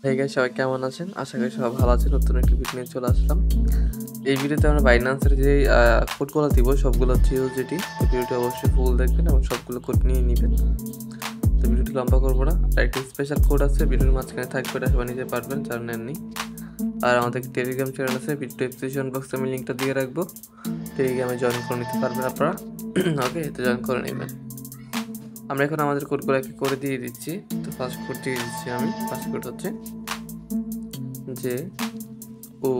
hey guys, সবাই কেমন আছেন? আশা করি সবাই ভালো আছেন। নতুন একটি ভিডিও নিয়ে চলে আসলাম। এই ভিডিওতে আমরা বাইন্যান্সের যে কোডগুলো দিব সবগুলো হচ্ছে ইউজিটি। তো ভিডিওটি অবশ্যই ফুল দেখবেন এবং সবগুলো কোড নিয়ে নেবেন। তো ভিডিওটি লম্বা করবো না। আর একটি স্পেশাল কোড আছে ভিডিওর মাঝখানে থাকবে, এটা সবাই নিতে পারবেন যারা নেননি। আর আমাদের টেলিগ্রাম চ্যানেল আছে, ভিডিও ডেসক্রিপশন বক্সে আমি লিঙ্কটা দিয়ে রাখবো। টেলিগ্রামে জয়েন করে নিতে পারবেন আপনারা। ওকে, তো জয়েন করে নেবেন। আমরা এখন আমাদের কোডগুলোকে করে দিয়ে দিচ্ছি। তো ফার্স্ট কোড দিয়ে দিচ্ছি আমি। ফার্স্ট কোড হচ্ছে যে ও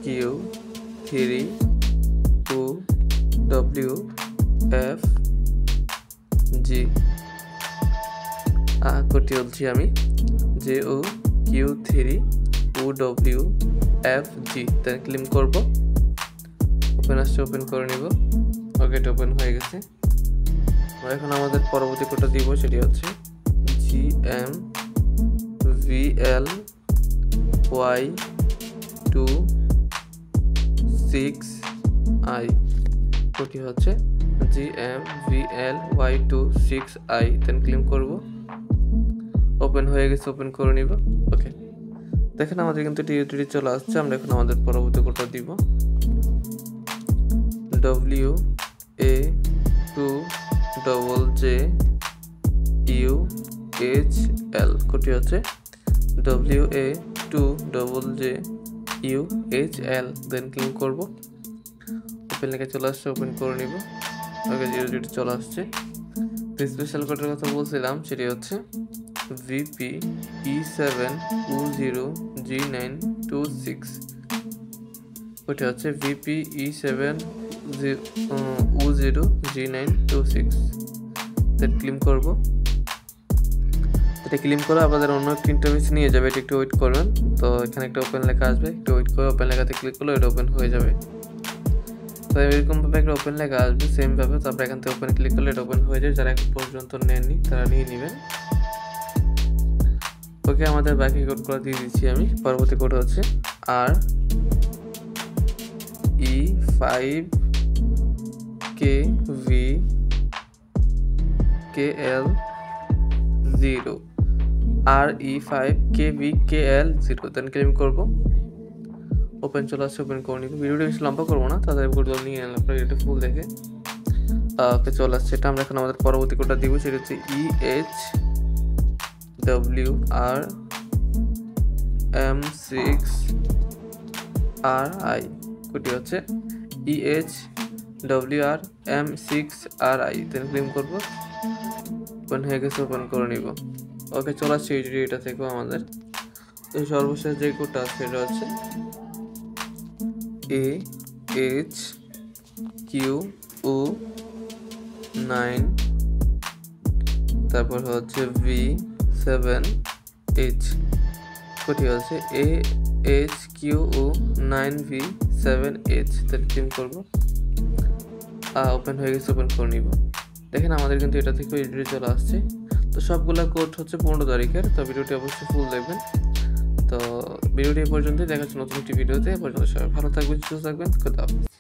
কিউ 3 ও ডব্লিউ এফ জি কোডটি বলছি আমি যে ও কিউ 3 ও ডব্লিউ এফ জি তাই ক্লিক করবো। ওপেন আসছে, ওপেন করে নিব। ওকে, এটা ওপেন হয়ে গেছে। এখন আমাদের পরবর্তী কোডটা দিব, সেটি হচ্ছে G M V L Y 2 6 I. কোডটি হচ্ছে GMVLY26I। দেন ক্লিক করব। ওপেন হয়ে গেছে, ওপেন করে নিব। ওকে, দেখেন আমাদের কিন্তু টিউটোরিয়াল চলে আসছে। আমরা এখন আমাদের পরবর্তী কোডটা দিব WA2JJUHL। কোডটি হচ্ছে WA2JJUHL। দেন ক্লিক করব। ওপেন লিখে চলে আসছে, ওপেন করে নিব। ওকে, জিরো চলে আসছে। স্পেশাল কোডের কথা বলছিলাম, সেটি হচ্ছে VPE7O0G926। ওটা হচ্ছে VPE7O0G926। ক্লিক করব। এটা ক্লিক করে আপনাদের অন্য একটা ইন্টারফেসে নিয়ে যাবে। এটা একটু ওয়েট করবেন। তো এখানে একটা ওপেন লেখা আসবে, একটু ওয়েট করে ওপেন লেখাতে ক্লিক করলে এটা ওপেন হয়ে যাবে। তো এরকমভাবে একটা ওপেন লেখা আসবে সেমভাবে। তারপরে এখান থেকে ওপেন ক্লিক করলে এটা ওপেন হয়ে যায়। যারা এখন পর্যন্ত নেননি তারা নিয়ে নেবেন। ওকে, আমাদের বাকি কোডগুলো দিয়ে দিচ্ছি আমি। পরবর্তী কোড হচ্ছে RE5KVKL0 RE5KVKL0। দেন ক্লেম করব। ওপেন চলে আসছে, ওপেন করে নিব। ভিডিওটা বেশি লম্বা করবো না, তাদের কোডগুলো নিয়ে নিলাম আপনারা এটা ফুল দেখে। ওকে, চলে আসছে। এটা আমরা এখন আমাদের পরবর্তী কোডটা দিব, সেটা হচ্ছে EHWRM6RI। কোডটি হচ্ছে EHWRM6RI। দেন ক্লেম করবো। ওপেন হয়ে গেছে, ওপেন করে নিব। ওকে, চলে আসছে এটা থেকেও আমাদের। তো সর্বশেষ যে কোডটা আছে সেটা হচ্ছে AHQO9, তারপর হচ্ছে V7H। কোডটি হচ্ছে AHQO9V7H। তাহলে ক্লিক করবো। ওপেন হয়ে গেছে, ওপেন করে নিব। দেখেন আমাদের কিন্তু এটা থেকে এডিটে চলে আসছে। তো সবগুলা কোড হচ্ছে 15 তারিখের। তো ভিডিওটি অবশ্যই ফুল দেখবেন। তো ভিডিওটি এই পর্যন্তই। দেখা হচ্ছে নতুন একটি ভিডিওতে। পর্যন্ত সবাই ভালো থাকবেন, সুস্থ থাকবেন। খোদা হাফেজ।